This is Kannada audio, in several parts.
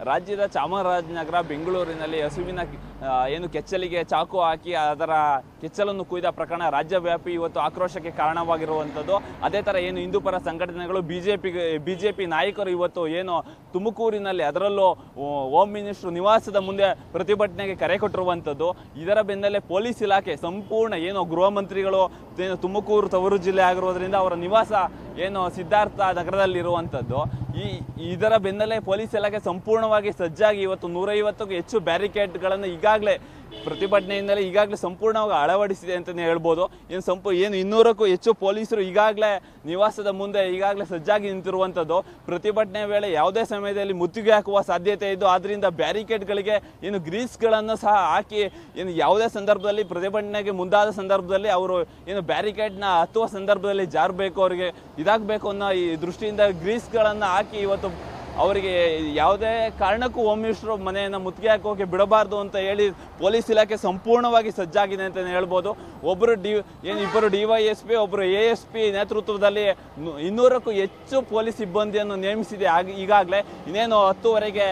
ರಾಜ್ಯದ ಚಾಮರಾಜನಗರ ಬೆಂಗಳೂರಿನಲ್ಲಿ ಹಸುವಿನ ಏನು ಕೆಚ್ಚಲಿಗೆ ಚಾಕು ಹಾಕಿ ಅದರ ಕೆಚ್ಚಲನ್ನು ಕುಯ್ದ ಪ್ರಕರಣ ರಾಜ್ಯವ್ಯಾಪಿ ಇವತ್ತು ಆಕ್ರೋಶಕ್ಕೆ ಕಾರಣವಾಗಿರುವಂಥದ್ದು. ಅದೇ ಥರ ಏನು ಹಿಂದೂಪರ ಸಂಘಟನೆಗಳು ಬಿಜೆಪಿ ನಾಯಕರು ಇವತ್ತು ಏನು ತುಮಕೂರಿನಲ್ಲಿ ಅದರಲ್ಲೂ ಹೋಮ್ ಮಿನಿಸ್ಟರ್ ನಿವಾಸದ ಮುಂದೆ ಪ್ರತಿಭಟನೆಗೆ ಕರೆ ಕೊಟ್ಟಿರುವಂಥದ್ದು. ಇದರ ಬೆನ್ನಲ್ಲೇ ಪೊಲೀಸ್ ಇಲಾಖೆ ಸಂಪೂರ್ಣ ಏನು ಗೃಹ ಮಂತ್ರಿಗಳು ತುಮಕೂರು ತವರು ಜಿಲ್ಲೆ ಆಗಿರೋದ್ರಿಂದ ಅವರ ನಿವಾಸ ಏನು ಸಿದ್ಧಾರ್ಥ ನಗರದಲ್ಲಿರುವಂಥದ್ದು. ಇದರ ಬೆನ್ನಲ್ಲೇ ಪೊಲೀಸ್ ಇಲಾಖೆ ಸಂಪೂರ್ಣವಾಗಿ ಸಜ್ಜಾಗಿ ಇವತ್ತು 150ಕ್ಕೂ ಹೆಚ್ಚು ಬ್ಯಾರಿಕೇಡ್ಗಳನ್ನು ಈಗಾಗಲೇ ಪ್ರತಿಭಟನೆಯಿಂದಲೇ ಈಗಾಗಲೇ ಸಂಪೂರ್ಣವಾಗಿ ಅಳವಡಿಸಿದೆ ಅಂತಲೇ ಹೇಳ್ಬೋದು. ಏನು 200ಕ್ಕೂ ಹೆಚ್ಚು ಪೊಲೀಸರು ಈಗಾಗಲೇ ನಿವಾಸದ ಮುಂದೆ ಈಗಾಗಲೇ ಸಜ್ಜಾಗಿ ನಿಂತಿರುವಂಥದ್ದು. ಪ್ರತಿಭಟನೆ ವೇಳೆ ಯಾವುದೇ ಸಮಯದಲ್ಲಿ ಮುತ್ತಿಗೆ ಹಾಕುವ ಸಾಧ್ಯತೆ ಇದ್ದು ಆದ್ದರಿಂದ ಬ್ಯಾರಿಕೇಡ್ಗಳಿಗೆ ಏನು ಗ್ರೀಸ್ಗಳನ್ನು ಸಹ ಹಾಕಿ ಏನು ಯಾವುದೇ ಸಂದರ್ಭದಲ್ಲಿ ಪ್ರತಿಭಟನೆಗೆ ಮುಂದಾದ ಸಂದರ್ಭದಲ್ಲಿ ಅವರು ಏನು ಬ್ಯಾರಿಕೇಡ್ನ ಹತ್ತುವ ಸಂದರ್ಭದಲ್ಲಿ ಜಾರಬೇಕು, ಅವರಿಗೆ ಇದಾಗಬೇಕು ಅನ್ನೋ ಈ ದೃಷ್ಟಿಯಿಂದ ಗ್ರೀಸ್ಗಳನ್ನು ಹಾಕಿ ಇವತ್ತು ಅವರಿಗೆ ಯಾವುದೇ ಕಾರಣಕ್ಕೂ ಹೋಮ್ ಮಿನಿಸ್ಟರ್ ಮನೆಯನ್ನು ಮುತ್ತಿಗೆ ಹಾಕೋಕೆ ಬಿಡಬಾರ್ದು ಅಂತ ಹೇಳಿ ಪೊಲೀಸ್ ಇಲಾಖೆ ಸಂಪೂರ್ಣವಾಗಿ ಸಜ್ಜಾಗಿದೆ ಅಂತಲೇ ಹೇಳ್ಬೋದು. ಇಬ್ಬರು DYSP ಒಬ್ಬರು ASP ನೇತೃತ್ವದಲ್ಲಿ 200ಕ್ಕೂ ಹೆಚ್ಚು ಪೊಲೀಸ್ ಸಿಬ್ಬಂದಿಯನ್ನು ನೇಮಿಸಿದೆ. ಈಗಾಗಲೇ ಇನ್ನೇನು 10ವರೆಗೆ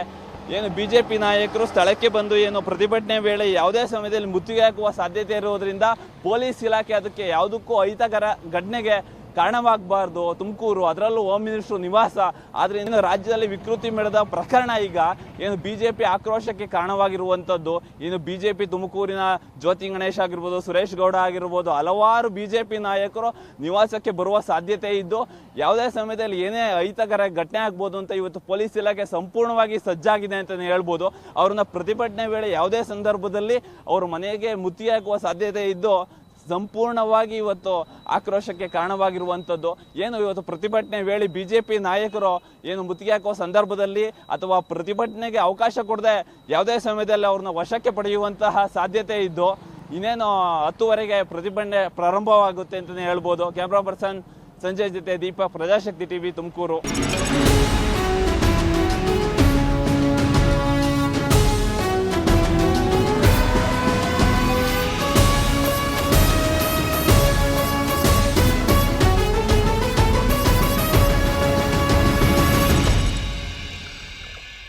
ಏನು BJP ನಾಯಕರು ಸ್ಥಳಕ್ಕೆ ಬಂದು ಏನು ಪ್ರತಿಭಟನೆ ವೇಳೆ ಯಾವುದೇ ಸಮಯದಲ್ಲಿ ಮುತ್ತಿಗೆ ಹಾಕುವ ಸಾಧ್ಯತೆ ಇರುವುದರಿಂದ ಪೊಲೀಸ್ ಇಲಾಖೆ ಅದಕ್ಕೆ ಯಾವುದಕ್ಕೂ ಅಹಿತಕರ ಘಟನೆಗೆ ಕಾರಣವಾಗಬಾರ್ದು. ತುಮಕೂರು ಅದರಲ್ಲೂ ಹೋಮ್ ಮಿನಿಸ್ಟರ್ ನಿವಾಸ ಆದ್ದರಿಂದ ರಾಜ್ಯದಲ್ಲಿ ವಿಕೃತಿ ಮೆರೆದ ಪ್ರಕರಣ ಈಗ ಏನು BJP ಆಕ್ರೋಶಕ್ಕೆ ಕಾರಣವಾಗಿರುವಂಥದ್ದು. ಏನು BJP ತುಮಕೂರಿನ ಜ್ಯೋತಿ ಗಣೇಶ್ ಆಗಿರ್ಬೋದು, ಸುರೇಶ್ ಗೌಡ ಆಗಿರ್ಬೋದು, ಹಲವಾರು BJP ನಾಯಕರು ನಿವಾಸಕ್ಕೆ ಬರುವ ಸಾಧ್ಯತೆ ಇದ್ದು ಯಾವುದೇ ಸಮಯದಲ್ಲಿ ಏನೇ ಅಹಿತಕರ ಘಟನೆ ಆಗ್ಬೋದು ಅಂತ ಇವತ್ತು ಪೊಲೀಸ್ ಇಲಾಖೆ ಸಂಪೂರ್ಣವಾಗಿ ಸಜ್ಜಾಗಿದೆ ಅಂತಲೇ ಹೇಳ್ಬೋದು. ಅವ್ರನ್ನ ಪ್ರತಿಭಟನೆ ವೇಳೆ ಯಾವುದೇ ಸಂದರ್ಭದಲ್ಲಿ ಅವ್ರ ಮನೆಗೆ ಮುತ್ತಿಗೆ ಹಾಕುವ ಸಾಧ್ಯತೆ ಇದ್ದು ಸಂಪೂರ್ಣವಾಗಿ ಇವತ್ತು ಆಕ್ರೋಶಕ್ಕೆ ಕಾರಣವಾಗಿರುವಂಥದ್ದು. ಏನು ಇವತ್ತು ಪ್ರತಿಭಟನೆ ವೇಳೆ BJP ನಾಯಕರು ಏನು ಮುತ್ತಿಗೆ ಹಾಕುವ ಸಂದರ್ಭದಲ್ಲಿ ಅಥವಾ ಪ್ರತಿಭಟನೆಗೆ ಅವಕಾಶ ಕೊಡದೆ ಯಾವುದೇ ಸಮಯದಲ್ಲಿ ಅವ್ರನ್ನ ವಶಕ್ಕೆ ಪಡೆಯುವಂತಹ ಸಾಧ್ಯತೆ ಇದ್ದು ಇನ್ನೇನು 10ವರೆಗೆ ಪ್ರತಿಭಟನೆ ಪ್ರಾರಂಭವಾಗುತ್ತೆ ಅಂತಲೇ ಹೇಳ್ಬೋದು. ಕ್ಯಾಮ್ರಾ ಪರ್ಸನ್ ಸಂಜಯ್ ಜೊತೆ ದೀಪಕ್, ಪ್ರಜಾಶಕ್ತಿ TV ತುಮಕೂರು.